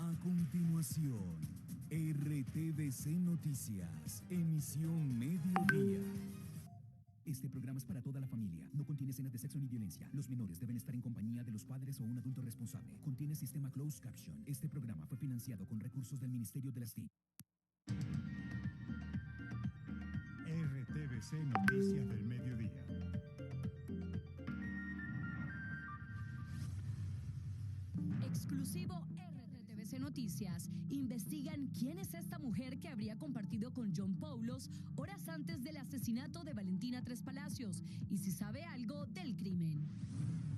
A continuación, RTVC Noticias, emisión mediodía. Este programa es para toda la familia. No contiene escenas de sexo ni violencia. Los menores deben estar en compañía de los padres o un adulto responsable. Contiene sistema closed caption. Este programa fue financiado con recursos del Ministerio de las TIC. RTVC Noticias del Mediodía. Exclusivo RTVC Noticias. Investigan quién es esta mujer que habría compartido con John Poulos horas antes del asesinato de Valentina Tres Palacios y si sabe algo del crimen.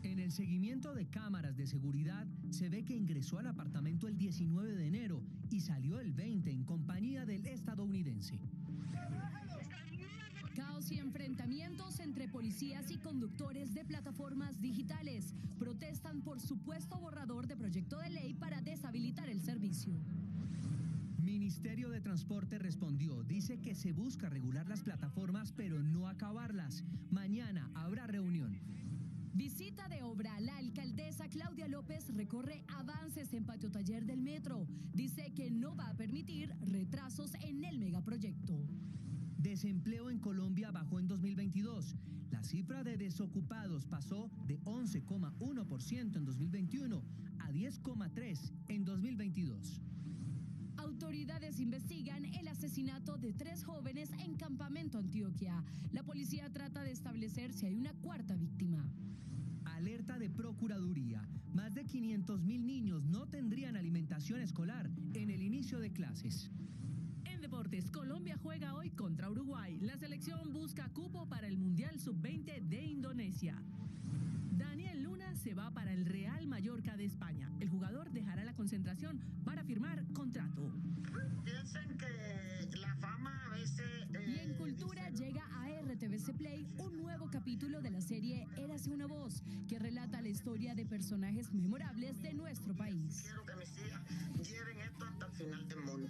En el seguimiento de cámaras de seguridad se ve que ingresó al apartamento el 19 de enero y salió el 20 en compañía del estadounidense. Caos y enfrentamientos entre policías y conductores de plataformas digitales. Protestan por supuesto borrador de proyecto de ley para deshabilitar el servicio. Ministerio de Transporte respondió, dice que se busca regular las plataformas pero no acabarlas. Mañana habrá reunión. Visita de obra. La alcaldesa Claudia López recorre avances en patio taller del metro. Dice que no va a permitir retrasos en el megaproyecto. Desempleo en Colombia bajó en 2022. La cifra de desocupados pasó de 11,1% en 2021 a 10,3% en 2022. Autoridades investigan el asesinato de 3 jóvenes en Campamento, Antioquia. La policía trata de establecer si hay una cuarta víctima. Alerta de Procuraduría. Más de 500.000 niños no tendrían alimentación escolar en el inicio de clases. En deportes, Colombia juega hoy contra Uruguay. La selección busca cupo para el Mundial Sub-20 de Indonesia. Daniel Luna se va para el Real Mallorca de España. El jugador dejará la concentración para firmar contrato. Piensen que la fama a veces... Y en cultura llega a RTVC Play un nuevo capítulo de la serie Érase una voz, que relata la historia de personajes memorables de nuestro país. Quiero que mis hijas lleven esto hasta el final del mundo.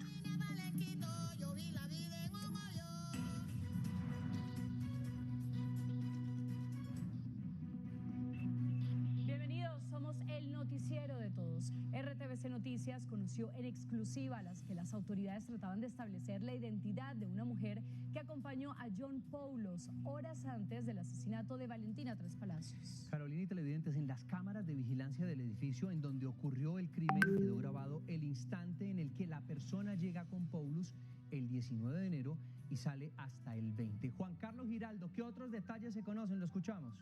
Bienvenidos, somos el noticiero de todos. RTVC Noticias conoció en exclusiva que las autoridades trataban de establecer la identidad de una mujer que acompañó a John Poulos horas antes del asesinato de Valentina Tres Palacios. Carolina y televidentes, en las cámaras de vigilancia del edificio en donde ocurrió el crimen quedó grabado el instante en el que la persona llega con Poulos el 19 de enero y sale hasta el 20. Juan Carlos Giraldo, ¿qué otros detalles se conocen? Lo escuchamos.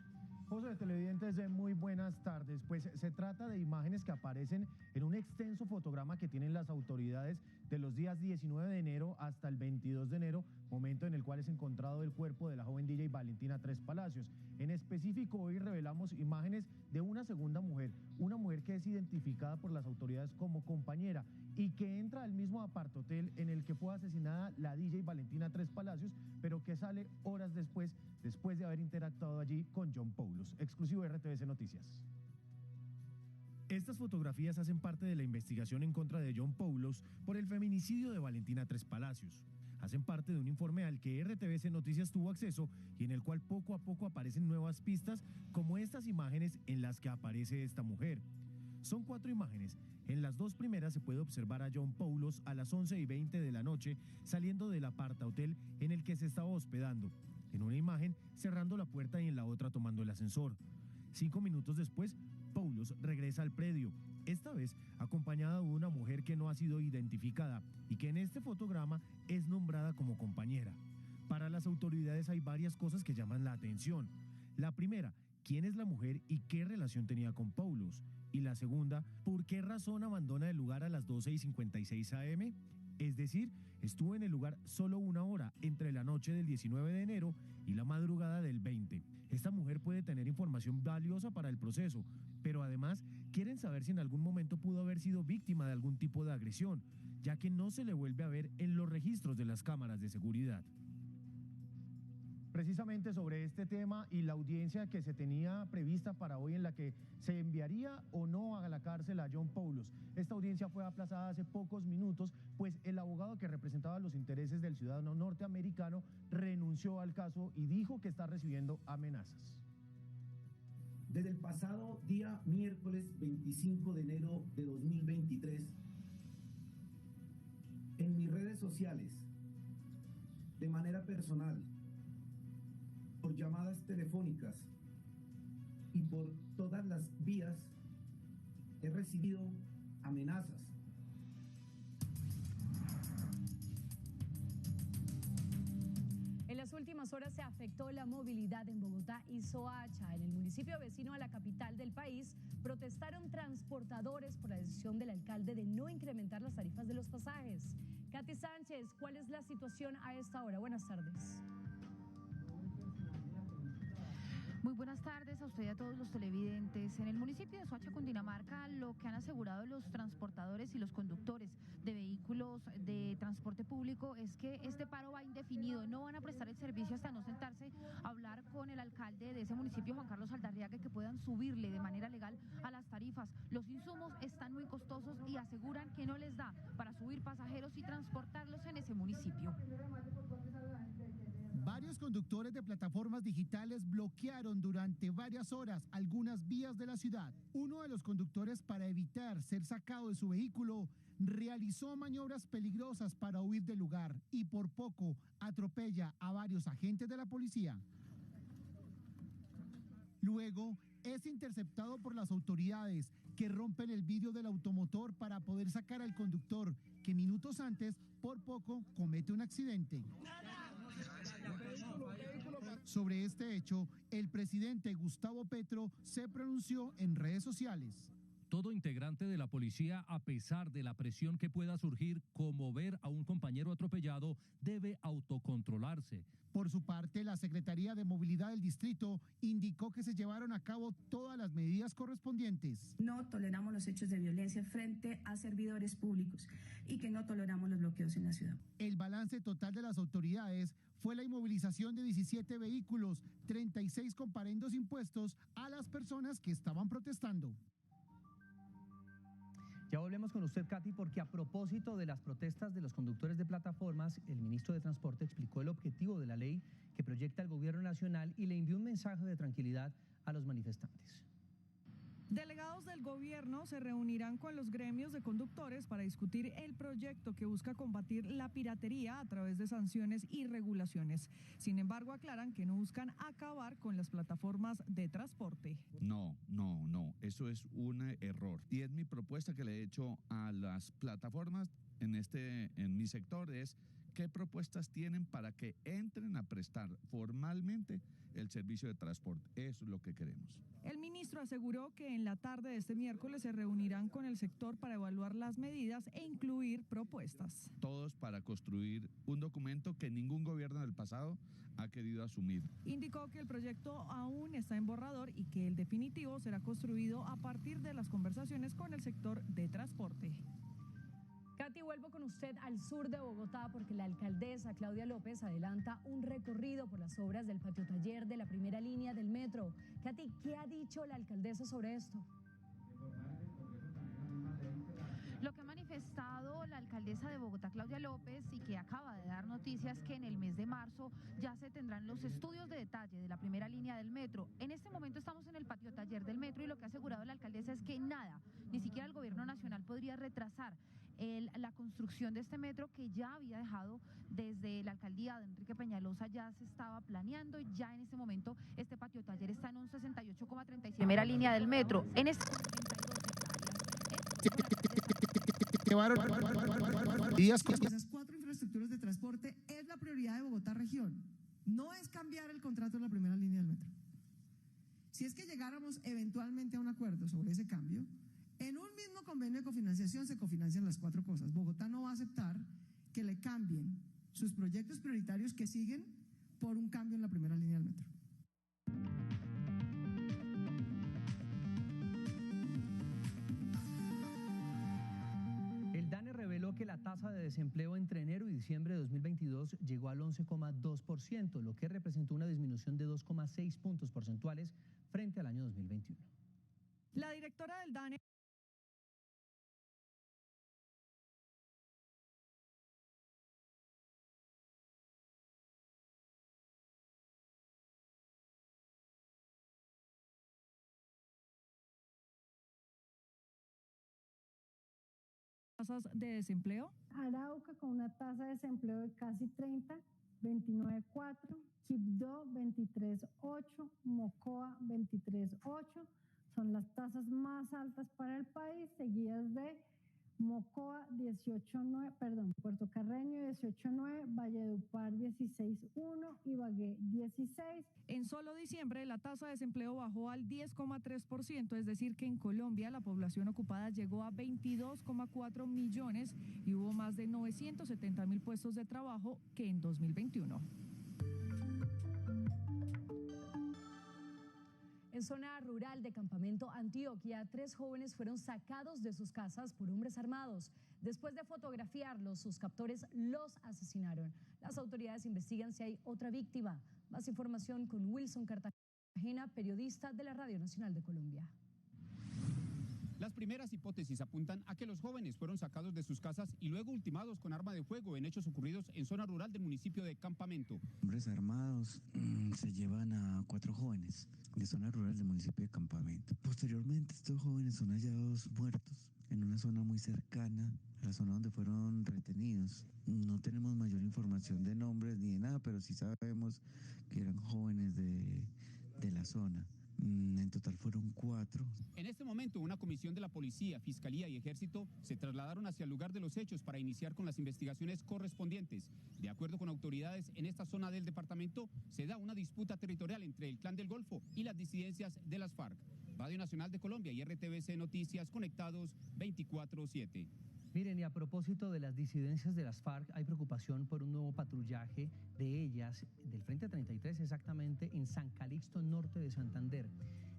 José, de televidentes, muy buenas tardes. Pues se trata de imágenes que aparecen en un extenso fotograma que tienen las autoridades de los días 19 de enero hasta el 22 de enero, momento en el cual es encontrado el cuerpo de la joven DJ Valentina Tres Palacios. En específico, hoy revelamos imágenes de una segunda mujer, una mujer que es identificada por las autoridades como compañera y que entra al mismo apartotel en el que fue asesinada la DJ Valentina Tres Palacios, pero que sale horas después de haber interactuado allí con John Poulos. Exclusivo RTVC Noticias. Estas fotografías hacen parte de la investigación en contra de John Poulos por el feminicidio de Valentina Tres Palacios. Hacen parte de un informe al que RTVC Noticias tuvo acceso y en el cual poco a poco aparecen nuevas pistas como estas imágenes en las que aparece esta mujer. Son 4 imágenes. En las 2 primeras se puede observar a John Poulos a las 11:20 de la noche saliendo del apartahotel en el que se estaba hospedando. En una imagen cerrando la puerta y en la otra tomando el ascensor. 5 minutos después, Poulos regresa al predio, esta vez acompañada de una mujer que no ha sido identificada y que en este fotograma es nombrada como compañera. Para las autoridades hay varias cosas que llaman la atención. La primera, ¿quién es la mujer y qué relación tenía con Poulos? Y la segunda, ¿por qué razón abandona el lugar a las 12:56 am? Es decir, estuvo en el lugar solo 1 hora entre la noche del 19 de enero y la madrugada del 20. Esta mujer puede tener información valiosa para el proceso, pero además quieren saber si en algún momento pudo haber sido víctima de algún tipo de agresión, ya que no se le vuelve a ver en los registros de las cámaras de seguridad. Precisamente sobre este tema y la audiencia que se tenía prevista para hoy en la que se enviaría o no a la cárcel a John Poulos. Esta audiencia fue aplazada hace pocos minutos, pues el abogado que representaba los intereses del ciudadano norteamericano renunció al caso y dijo que está recibiendo amenazas. Desde el pasado día miércoles 25 de enero de 2023, en mis redes sociales, de manera personal, por llamadas telefónicas y por todas las vías, he recibido amenazas. En las últimas horas se afectó la movilidad en Bogotá y Soacha. En el municipio vecino a la capital del país, protestaron transportadores por la decisión del alcalde de no incrementar las tarifas de los pasajes. Katy Sánchez, ¿cuál es la situación a esta hora? Buenas tardes. Muy buenas tardes a usted y a todos los televidentes. En el municipio de Soacha, Cundinamarca, lo que han asegurado los transportadores y los conductores de vehículos de transporte público es que este paro va indefinido. No van a prestar el servicio hasta no sentarse a hablar con el alcalde de ese municipio, Juan Carlos Aldarriaga, que puedan subirle de manera legal a las tarifas. Los insumos están muy costosos y aseguran que no les da para subir pasajeros y transportarlos en ese municipio. Varios conductores de plataformas digitales bloquearon durante varias horas algunas vías de la ciudad. Uno de los conductores, para evitar ser sacado de su vehículo, realizó maniobras peligrosas para huir del lugar y por poco atropella a varios agentes de la policía. Luego es interceptado por las autoridades, que rompen el vidrio del automotor para poder sacar al conductor, que minutos antes por poco comete un accidente. Sobre este hecho, el presidente Gustavo Petro se pronunció en redes sociales. Todo integrante de la policía, a pesar de la presión que pueda surgir, como ver a un compañero atropellado, debe autocontrolarse. Por su parte, la Secretaría de Movilidad del Distrito indicó que se llevaron a cabo todas las medidas correspondientes. No toleramos los hechos de violencia frente a servidores públicos y que no toleramos los bloqueos en la ciudad. El balance total de las autoridades fue la inmovilización de 17 vehículos, 36 comparendos impuestos a las personas que estaban protestando. Ya volvemos con usted, Katy, porque a propósito de las protestas de los conductores de plataformas, el ministro de Transporte explicó el objetivo de la ley que proyecta el gobierno nacional y le envió un mensaje de tranquilidad a los manifestantes. Delegados del gobierno se reunirán con los gremios de conductores para discutir el proyecto que busca combatir la piratería a través de sanciones y regulaciones. Sin embargo, aclaran que no buscan acabar con las plataformas de transporte. No, eso es un error. Y es mi propuesta que le he hecho a las plataformas en mi sector es qué propuestas tienen para que entren a prestar formalmente el servicio de transporte. Eso es lo que queremos. El ministro aseguró que en la tarde de este miércoles se reunirán con el sector para evaluar las medidas e incluir propuestas. Todos para construir un documento que ningún gobierno del pasado ha querido asumir. Indicó que el proyecto aún está en borrador y que el definitivo será construido a partir de las conversaciones con el sector de transporte. Katy, vuelvo con usted al sur de Bogotá porque la alcaldesa Claudia López adelanta un recorrido por las obras del patio taller de la primera línea del metro. Katy, ¿qué ha dicho la alcaldesa sobre esto? Lo que ha manifestado la alcaldesa de Bogotá, Claudia López, y que acaba de dar noticias que en el mes de marzo ya se tendrán los estudios de detalle de la primera línea del metro. En este momento estamos en el patio taller del metro y lo que ha asegurado la alcaldesa es que nada, ni siquiera el gobierno nacional podría retrasar la construcción de este metro, que ya había dejado desde la alcaldía de Enrique Peñalosa, ya se estaba planeando y ya en este momento este patio taller está en un 68,36. Primera línea del metro. En este Esas 4 infraestructuras de transporte es la prioridad de Bogotá región. No es cambiar el contrato de la primera línea del metro. Si es que llegáramos eventualmente a un acuerdo sobre ese cambio, en un mismo convenio de cofinanciación se cofinancian las 4 cosas. Bogotá no va a aceptar que le cambien sus proyectos prioritarios que siguen por un cambio en la primera línea del metro. El DANE reveló que la tasa de desempleo entre enero y diciembre de 2022 llegó al 11,2%, lo que representó una disminución de 2,6 puntos porcentuales frente al año 2021. La directora del DANE tasas de desempleo? Arauca con una tasa de desempleo de casi 30, 29.4, Quibdó 23.8, Mocoa 23.8, son las tasas más altas para el país, seguidas de Mocoa 18.9, Puerto Carreño 18.9, Valledupar 16.1, Ibagué 16. En solo diciembre la tasa de desempleo bajó al 10,3%, es decir que en Colombia la población ocupada llegó a 22,4 millones y hubo más de 970.000 puestos de trabajo que en 2021. En zona rural de Campamento, Antioquia, 3 jóvenes fueron sacados de sus casas por hombres armados. Después de fotografiarlos, sus captores los asesinaron. Las autoridades investigan si hay otra víctima. Más información con Wilson Cartagena, periodista de la Radio Nacional de Colombia. Las primeras hipótesis apuntan a que los jóvenes fueron sacados de sus casas y luego ultimados con arma de fuego en hechos ocurridos en zona rural del municipio de Campamento. Hombres armados se llevan a 4 jóvenes de zona rural del municipio de Campamento. Posteriormente, estos jóvenes son hallados muertos en una zona muy cercana a la zona donde fueron retenidos. No tenemos mayor información de nombres ni de nada, pero sí sabemos que eran jóvenes de la zona. En total fueron 4. En este momento, una comisión de la Policía, Fiscalía y Ejército se trasladaron hacia el lugar de los hechos para iniciar con las investigaciones correspondientes. De acuerdo con autoridades, en esta zona del departamento se da una disputa territorial entre el Clan del Golfo y las disidencias de las FARC. Radio Nacional de Colombia y RTVC Noticias conectados 24/7. Miren, y a propósito de las disidencias de las FARC, hay preocupación por un nuevo patrullaje de ellas, del Frente 33 exactamente, en San Calixto, norte de Santander.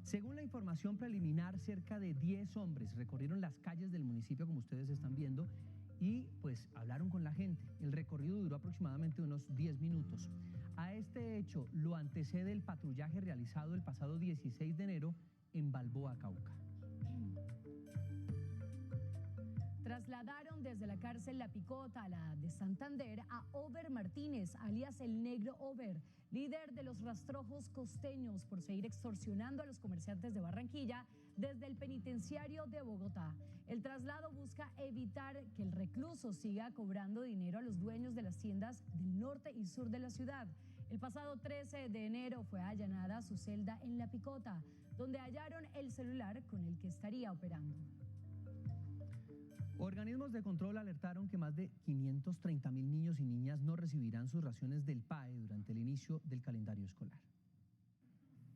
Según la información preliminar, cerca de 10 hombres recorrieron las calles del municipio, como ustedes están viendo, y pues hablaron con la gente. El recorrido duró aproximadamente unos 10 minutos. A este hecho lo antecede el patrullaje realizado el pasado 16 de enero en Balboa, Cauca. Trasladaron desde la cárcel La Picota a la de Santander a Over Martínez, alias el Negro Over, líder de los rastrojos costeños por seguir extorsionando a los comerciantes de Barranquilla desde el penitenciario de Bogotá. El traslado busca evitar que el recluso siga cobrando dinero a los dueños de las tiendas del norte y sur de la ciudad. El pasado 13 de enero fue allanada su celda en La Picota, donde hallaron el celular con el que estaría operando. Organismos de control alertaron que más de 530.000 niños y niñas no recibirán sus raciones del PAE durante el inicio del calendario escolar.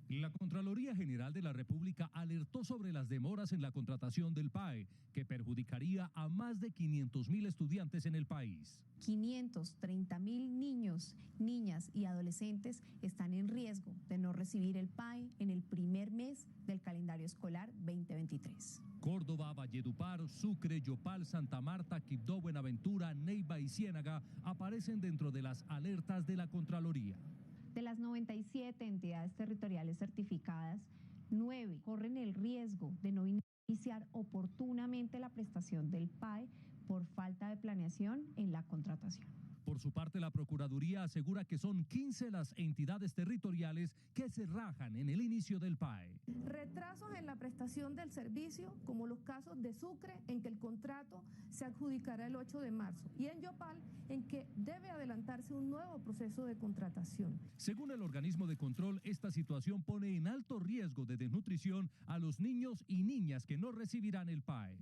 La Contraloría General de la República alertó sobre las demoras en la contratación del PAE, que perjudicaría a más de 500.000 estudiantes en el país. 530.000 niños, niñas y adolescentes están en riesgo de no recibir el PAE en el primer mes del calendario escolar 2023. Córdoba, Valledupar, Sucre, Yopal, Santa Marta, Quibdó, Buenaventura, Neiva y Ciénaga aparecen dentro de las alertas de la Contraloría. De las 97 entidades territoriales certificadas, 9 corren el riesgo de no iniciar oportunamente la prestación del PAE por falta de planeación en la contratación. Por su parte, la Procuraduría asegura que son 15 las entidades territoriales que se rajan en el inicio del PAE. Retrasos en la prestación del servicio, como los casos de Sucre, en que el contrato se adjudicará el 8 de marzo, y en Yopal, en que debe adelantarse un nuevo proceso de contratación. Según el organismo de control, esta situación pone en alto riesgo de desnutrición a los niños y niñas que no recibirán el PAE.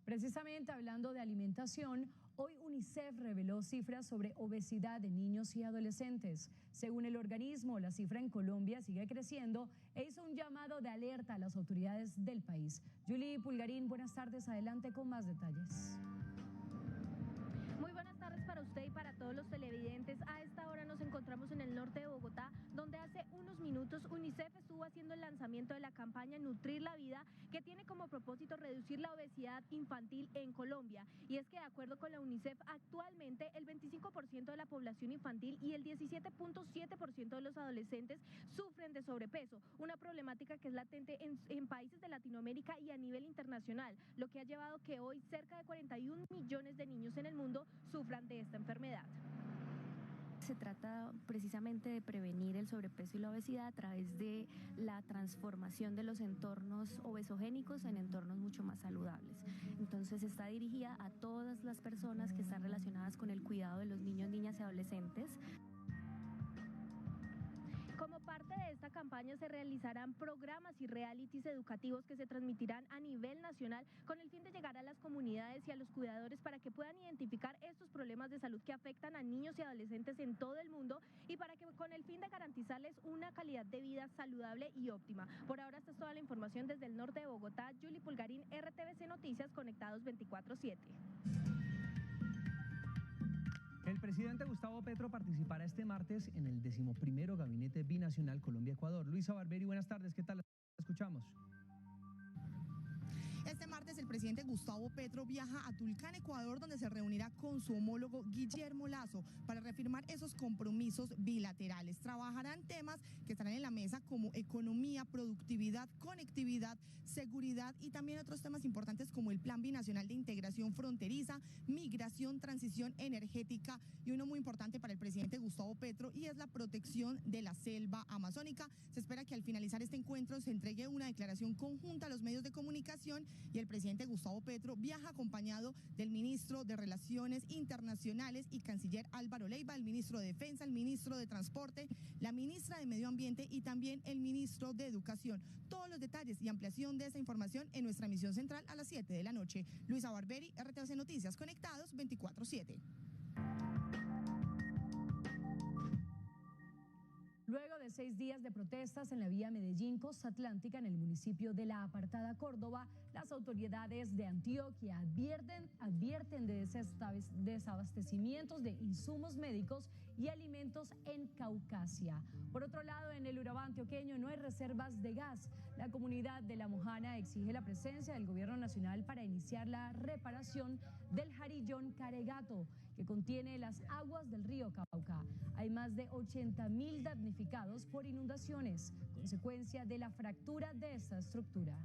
Precisamente hablando de alimentación, hoy UNICEF reveló cifras sobre obesidad de niños y adolescentes. Según el organismo, la cifra en Colombia sigue creciendo e hizo un llamado de alerta a las autoridades del país. Julie Pulgarín, buenas tardes, adelante con más detalles. Muy buenas tardes para usted y para todos los televidentes. A esta hora nos encontramos en el norte de Bogotá, donde hace unos minutos UNICEF estuvo haciendo el lanzamiento de la campaña Nutrir la Vida, que tiene como propósito reducir la obesidad infantil en Colombia. Y es que de acuerdo con la UNICEF, actualmente el 25% de la población infantil y el 17.7% de los adolescentes sufren de sobrepeso, una problemática que es latente en países de Latinoamérica y a nivel internacional, lo que ha llevado que hoy cerca de 41 millones de niños en el mundo sufran de esta enfermedad. Se trata precisamente de prevenir el sobrepeso y la obesidad a través de la transformación de los entornos obesogénicos en entornos mucho más saludables. Entonces está dirigida a todas las personas que están relacionadas con el cuidado de los niños, niñas y adolescentes. Como parte de esta campaña se realizarán programas y realities educativos que se transmitirán a nivel nacional con el fin de llegar a las comunidades y a los cuidadores para que puedan identificar estos problemas de salud que afectan a niños y adolescentes en todo el mundo y para que con el fin de garantizarles una calidad de vida saludable y óptima. Por ahora esta es toda la información desde el norte de Bogotá. Julie Pulgarín, RTVC Noticias, conectados 24/7. El presidente Gustavo Petro participará este martes en el 11º Gabinete Binacional Colombia-Ecuador. Luisa Barberi, buenas tardes, ¿qué tal? La escuchamos. Este martes el presidente Gustavo Petro viaja a Tulcán, Ecuador, donde se reunirá con su homólogo Guillermo Lasso para reafirmar esos compromisos bilaterales. Trabajarán temas que estarán en la mesa como economía, productividad, conectividad, seguridad y también otros temas importantes como el Plan Binacional de Integración Fronteriza, migración, transición energética y uno muy importante para el presidente Gustavo Petro y es la protección de la selva amazónica. Se espera que al finalizar este encuentro se entregue una declaración conjunta a los medios de comunicación y el presidente Gustavo Petro viaja acompañado del ministro de Relaciones Internacionales y canciller Álvaro Leiva, el ministro de Defensa, el ministro de Transporte, la ministra de Medio Ambiente y también el ministro de Educación. Todos los detalles y ampliación de esta información en nuestra emisión central a las 7 de la noche. Luisa Barberi, RTVC Noticias, conectados 24/7. Luego de 6 días de protestas en la vía Medellín-Costa Atlántica en el municipio de La Apartada, Córdoba, las autoridades de Antioquia advierten de desabastecimientos de insumos médicos y alimentos en Caucasia. Por otro lado, en el Urabá antioqueño no hay reservas de gas. La comunidad de La Mojana exige la presencia del gobierno nacional para iniciar la reparación del Jarillón Caregato, que contiene las aguas del río Cauca. Hay más de 80.000 damnificados por inundaciones, consecuencia de la fractura de esta estructura.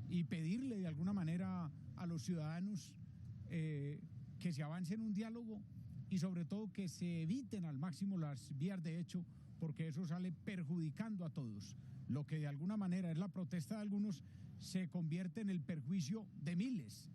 Y pedirle de alguna manera a los ciudadanos que se avance en un diálogo y sobre todo que se eviten al máximo las vías de hecho, porque eso sale perjudicando a todos. Lo que de alguna manera es la protesta de algunos se convierte en el perjuicio de miles.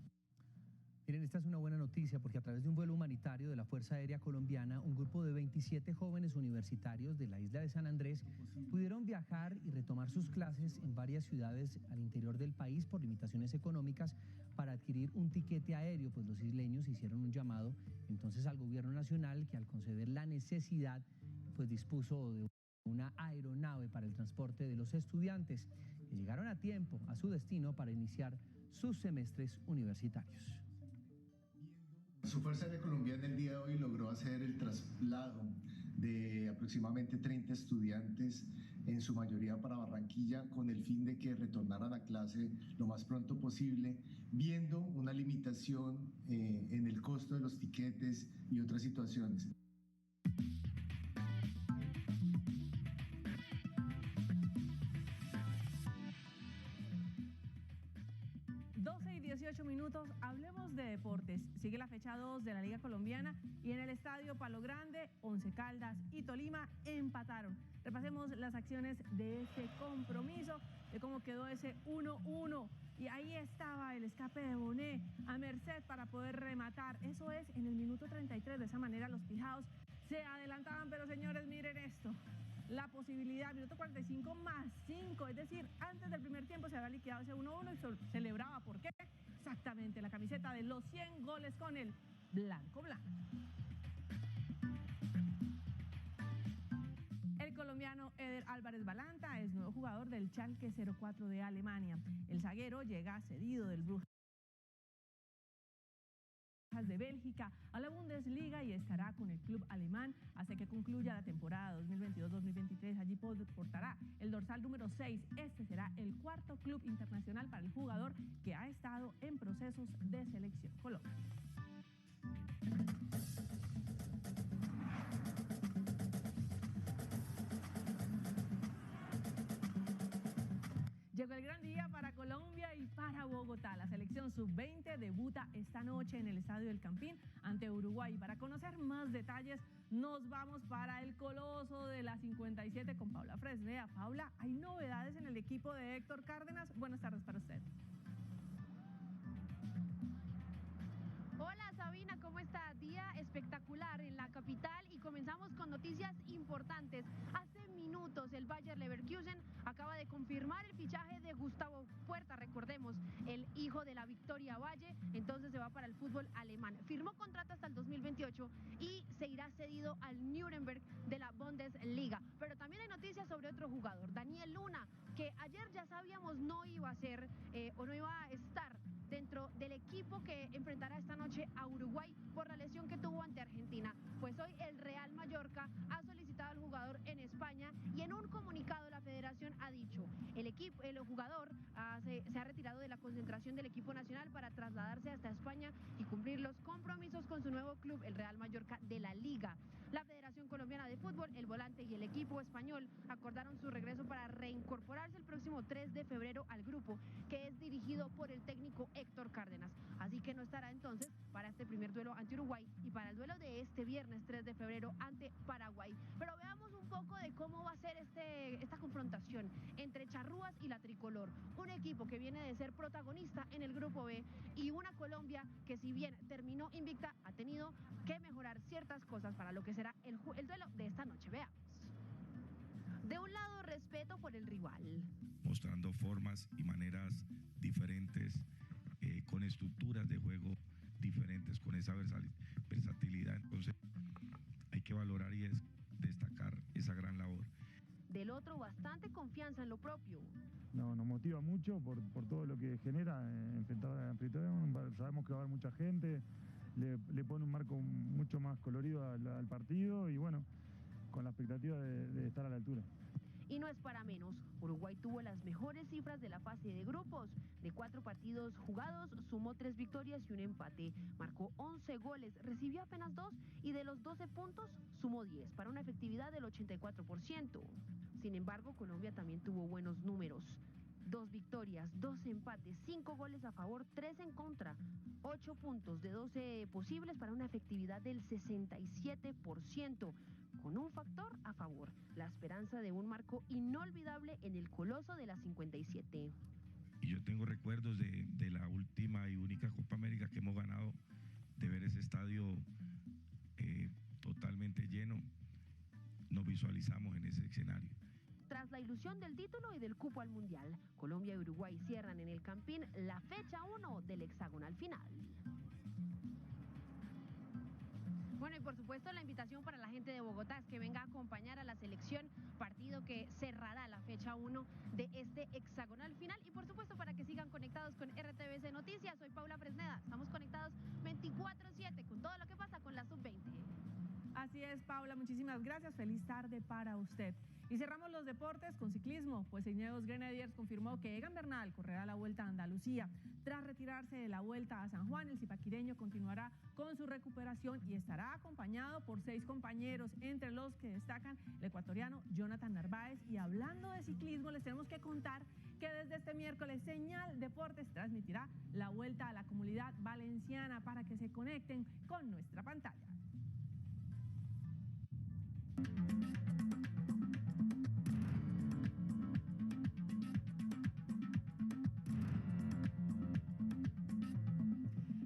Miren, esta es una buena noticia porque a través de un vuelo humanitario de la Fuerza Aérea Colombiana, un grupo de 27 jóvenes universitarios de la isla de San Andrés pudieron viajar y retomar sus clases en varias ciudades al interior del país por limitaciones económicas para adquirir un tiquete aéreo, pues los isleños hicieron un llamado entonces al gobierno nacional que al conceder la necesidad, pues dispuso de una aeronave para el transporte de los estudiantes que llegaron a tiempo a su destino para iniciar sus semestres universitarios. Su Fuerza Aérea Colombiana el día de hoy logró hacer el traslado de aproximadamente 30 estudiantes, en su mayoría para Barranquilla, con el fin de que retornaran a clase lo más pronto posible, viendo una limitación en el costo de los tiquetes y otras situaciones. 18 minutos, hablemos de deportes. Sigue la fecha 2 de la Liga Colombiana y en el estadio Palo Grande, Once Caldas y Tolima empataron. Repasemos las acciones de ese compromiso, de cómo quedó ese 1-1. Y ahí estaba el escape de Bonet a merced para poder rematar. Eso es en el minuto 33. De esa manera los pijaos se adelantaban, pero señores, miren esto. La posibilidad, minuto 45 más 5, es decir, antes del primer tiempo se había liquidado ese 1-1 y se celebraba. ¿Por qué? Exactamente, la camiseta de los 100 goles con el blanco. El colombiano Eder Álvarez Balanta es nuevo jugador del Schalke 04 de Alemania. El zaguero llega cedido del Brujas de Bélgica a la Bundesliga y estará con el club alemán hasta que concluya la temporada 2022-2023. Allí portará el dorsal número 6. Este será el cuarto club internacional para el jugador que ha estado en procesos de selección Colombia. Llegó el gran día para Colombia y para Bogotá. La selección sub sub-20 debuta esta noche en el Estadio del Campín ante Uruguay. Para conocer más detalles, nos vamos para el Coloso de la 57 con Paula Fresneda. Paula, ¿hay novedades en el equipo de Héctor Cárdenas? Buenas tardes para usted. Hola Sabina, ¿cómo está? Día espectacular en la capital y comenzamos con noticias importantes. Hace minutos el Bayer Leverkusen acaba de confirmar el fichaje de Gustavo Puerta, recordemos, el hijo de la Victoria Valle, entonces se va para el fútbol alemán. Firmó contrato hasta el 2028 y se irá cedido al Nuremberg de la Bundesliga. Pero también hay noticias sobre otro jugador, Daniel Luna, que ayer ya sabíamos no iba a ser o no iba a estar dentro del equipo que enfrentará esta noche a Uruguay por la lesión que tuvo ante Argentina. Pues hoy el Real Mallorca ha solicitado al jugador en España y en un comunicado la federación ha dicho, el jugador se ha retirado de la concentración del equipo nacional para trasladarse hasta España y cumplir los compromisos con su nuevo club, el Real Mallorca de la Liga. La Federación Colombiana de Fútbol, el volante y el equipo español acordaron su regreso para reincorporarse el próximo 3 de febrero al grupo, que es dirigido por el técnico Héctor Cárdenas. Así que no estará entonces para este primer duelo ante Uruguay y para el duelo de este viernes 3 de febrero ante Paraguay. Pero veamos un poco de cómo va a ser esta confrontación entre Charrúas y la Tricolor. Un equipo que viene de ser protagonista en el grupo B y una Colombia que, si bien terminó invicta, ha tenido que mejorar ciertas cosas para lo que será el duelo de esta noche. Veamos. De un lado, respeto por el rival. Mostrando formas y maneras diferentes, con estructuras de juego diferentes, con esa versatilidad. Entonces hay que valorar y destacar esa gran labor. Del otro, bastante confianza en lo propio. Nos motiva mucho por todo lo que genera enfrentar a anfitrión. Sabemos que va a haber mucha gente, le pone un marco mucho más colorido al partido y bueno, con la expectativa de estar a la altura. Y no es para menos, Uruguay tuvo las mejores cifras de la fase de grupos. De 4 partidos jugados, sumó 3 victorias y un empate. Marcó 11 goles, recibió apenas 2 y de los 12 puntos, sumó 10, para una efectividad del 84%. Sin embargo, Colombia también tuvo buenos números. 2 victorias, 2 empates, 5 goles a favor, 3 en contra. 8 puntos de 12 posibles para una efectividad del 67%. Con un factor a favor, la esperanza de un marco inolvidable en el Coloso de la 57. Y yo tengo recuerdos de la última y única Copa América que hemos ganado, de ver ese estadio totalmente lleno. Nos visualizamos en ese escenario. Tras la ilusión del título y del cupo al Mundial, Colombia y Uruguay cierran en el Campín la fecha 1 del hexagonal final. Bueno, y por supuesto la invitación para la gente de Bogotá es que venga a acompañar a la selección, partido que cerrará la fecha 1 de este hexagonal final. Y por supuesto para que sigan conectados con RTVC Noticias. Soy Paula Fresneda, estamos conectados 24/7 con todo lo que pasa con la sub-20. Así es, Paula, muchísimas gracias. Feliz tarde para usted. Y cerramos los deportes con ciclismo, pues Ineos Grenadiers confirmó que Egan Bernal correrá la Vuelta a Andalucía. Tras retirarse de la Vuelta a San Juan, el zipaquireño continuará con su recuperación y estará acompañado por 6 compañeros, entre los que destacan el ecuatoriano Jonathan Narváez. Y hablando de ciclismo, les tenemos que contar que desde este miércoles Señal Deportes transmitirá la Vuelta a la Comunidad Valenciana para que se conecten con nuestra pantalla.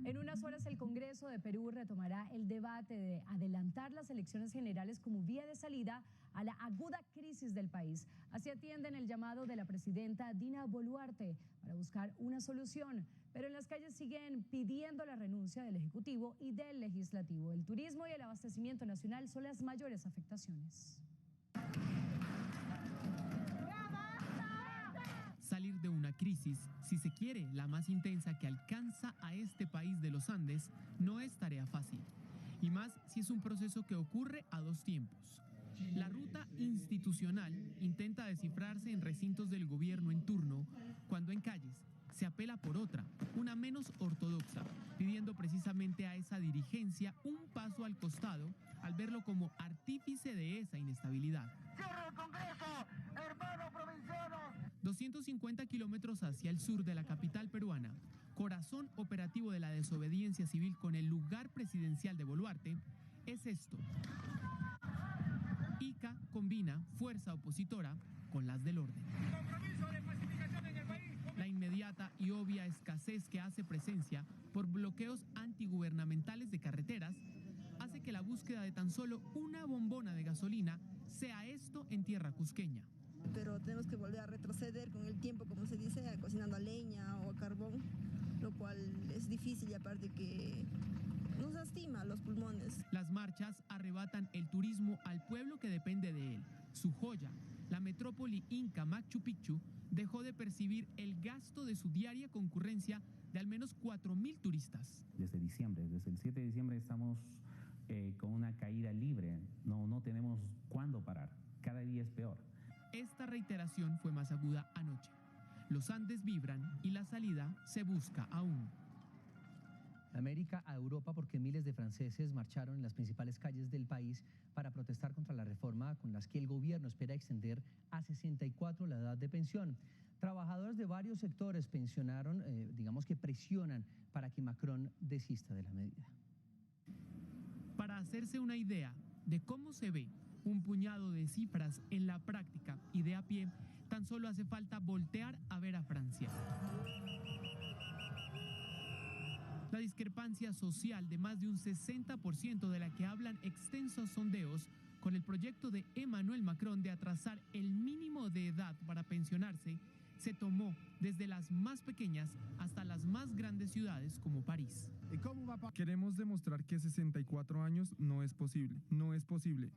En unas horas el Congreso de Perú retomará el debate de adelantar las elecciones generales como vía de salida a la aguda crisis del país. Así atienden el llamado de la presidenta Dina Boluarte para buscar una solución. Pero en las calles siguen pidiendo la renuncia del Ejecutivo y del Legislativo. El turismo y el abastecimiento nacional son las mayores afectaciones. Salir de una crisis, si se quiere, la más intensa que alcanza a este país de los Andes, no es tarea fácil. Y más si es un proceso que ocurre a 2 tiempos. La ruta institucional intenta descifrarse en recintos del gobierno en turno, cuando en calles se apela por otra, una menos ortodoxa, pidiendo precisamente a esa dirigencia un paso al costado al verlo como artífice de esa inestabilidad. ¡Cierra el Congreso, hermanos provincianos! 250 kilómetros hacia el sur de la capital peruana, corazón corazón operativo de la desobediencia civil con el lugar presidencial de Boluarte es esto. ICA combina fuerza opositora con las del orden. La inmediata y obvia escasez que hace presencia por bloqueos antigubernamentales de carreteras hace que la búsqueda de tan solo una bombona de gasolina sea esto en tierra cusqueña. Pero tenemos que volver a retroceder con el tiempo, como se dice, cocinando a leña o a carbón, lo cual es difícil y aparte que nos lastima los pulmones. Las marchas arrebatan el turismo al pueblo que depende de él. Su joya, la metrópoli inca Machu Picchu, dejó de percibir el gasto de su diaria concurrencia de al menos 4.000 turistas. Desde diciembre, desde el 7 de diciembre estamos con una caída libre, no tenemos cuándo parar, cada día es peor. Esta reiteración fue más aguda anoche. Los Andes vibran y la salida se busca aún. América a Europa porque miles de franceses marcharon en las principales calles del país para protestar contra la reforma con las que el gobierno espera extender a 64 la edad de pensión. Trabajadores de varios sectores pensionaron, presionan para que Macron desista de la medida. Para hacerse una idea de cómo se ve un puñado de cifras en la práctica y de a pie, tan solo hace falta voltear a ver a Francia. La discrepancia social de más de un 60% de la que hablan extensos sondeos con el proyecto de Emmanuel Macron de atrasar el mínimo de edad para pensionarse se tomó desde las más pequeñas hasta las más grandes ciudades como París. Queremos demostrar que 64 años no es posible,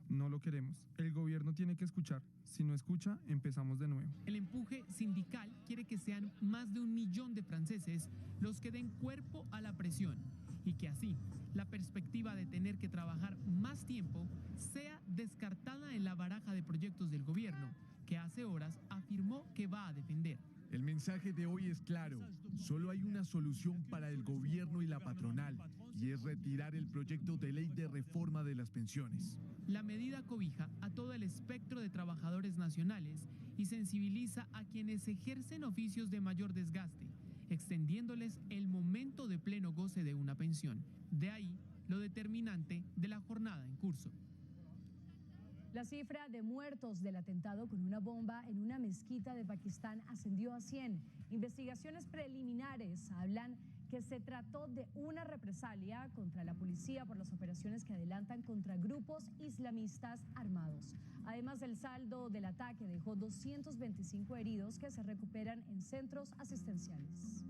no lo queremos. El gobierno tiene que escuchar, si no escucha, empezamos de nuevo. El empuje sindical quiere que sean más de 1 millón de franceses los que den cuerpo a la presión y que así la perspectiva de tener que trabajar más tiempo sea descartada en la baraja de proyectos del gobierno, que hace horas afirmó que va a defender. El mensaje de hoy es claro, solo hay una solución para el gobierno y la patronal, y es retirar el proyecto de ley de reforma de las pensiones. La medida cobija a todo el espectro de trabajadores nacionales y sensibiliza a quienes ejercen oficios de mayor desgaste, extendiéndoles el momento de pleno goce de una pensión. De ahí lo determinante de la jornada en curso. La cifra de muertos del atentado con una bomba en una mezquita de Pakistán ascendió a 100. Investigaciones preliminares hablan que se trató de una represalia contra la policía por las operaciones que adelantan contra grupos islamistas armados. Además, el saldo del ataque dejó 225 heridos que se recuperan en centros asistenciales.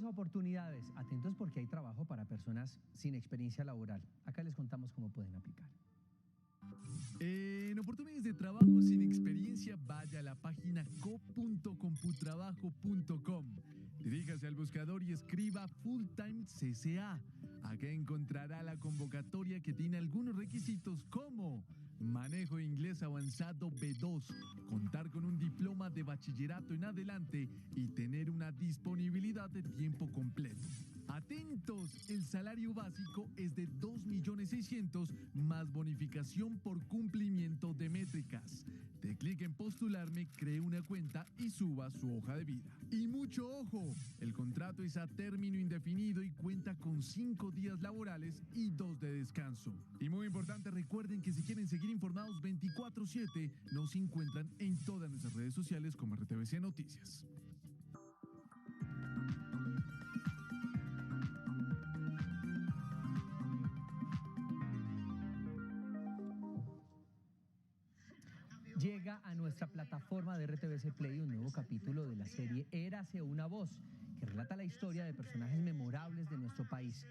Oportunidades, atentos porque hay trabajo para personas sin experiencia laboral. Acá les contamos cómo pueden aplicar. En oportunidades de trabajo sin experiencia, vaya a la página co.computrabajo.com. Diríjase al buscador y escriba Full-Time CCA. Acá encontrará la convocatoria que tiene algunos requisitos como manejo de inglés avanzado B2, contar con un diploma de bachillerato en adelante y tener una disponibilidad de tiempo completo. Atentos, el salario básico es de 2.600.000 más bonificación por cumplimiento de métricas. De clic en postularme, cree una cuenta y suba su hoja de vida. Y mucho ojo, el contrato es a término indefinido y cuenta con 5 días laborales y 2 de descanso. Y muy importante, recuerden que si quieren seguir informados 24/7, nos encuentran en todas nuestras redes sociales como RTVC Noticias. Llega a nuestra plataforma de RTVC Play un nuevo capítulo de la serie Érase una voz, que relata la historia de personajes memorables de nuestro país.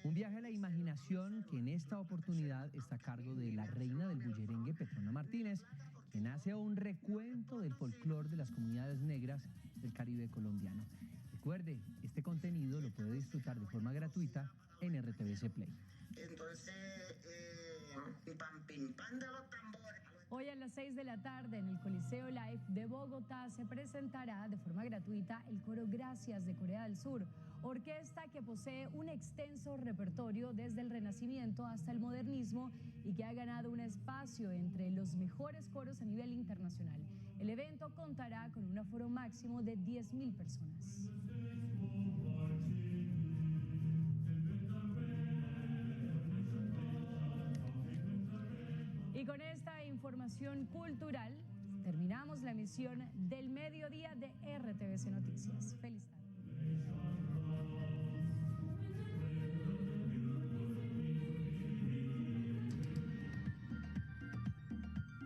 Un viaje a la imaginación que en esta oportunidad está a cargo de la reina del bullerengue, Petrona Martínez, quien hace un recuento del folclore de las comunidades negras del Caribe colombiano. Recuerde, este contenido lo puede disfrutar de forma gratuita en RTVC Play. Entonces, pam, pim, pam de los tambores. Hoy a las 6 de la tarde en el Coliseo Live de Bogotá se presentará de forma gratuita el coro Gracias de Corea del Sur, orquesta que posee un extenso repertorio desde el Renacimiento hasta el modernismo y que ha ganado un espacio entre los mejores coros a nivel internacional. El evento contará con un aforo máximo de 10.000 personas. Y con esta información cultural terminamos la emisión del mediodía de RTVC Noticias. Feliz tarde.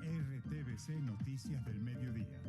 RTVC Noticias del Mediodía.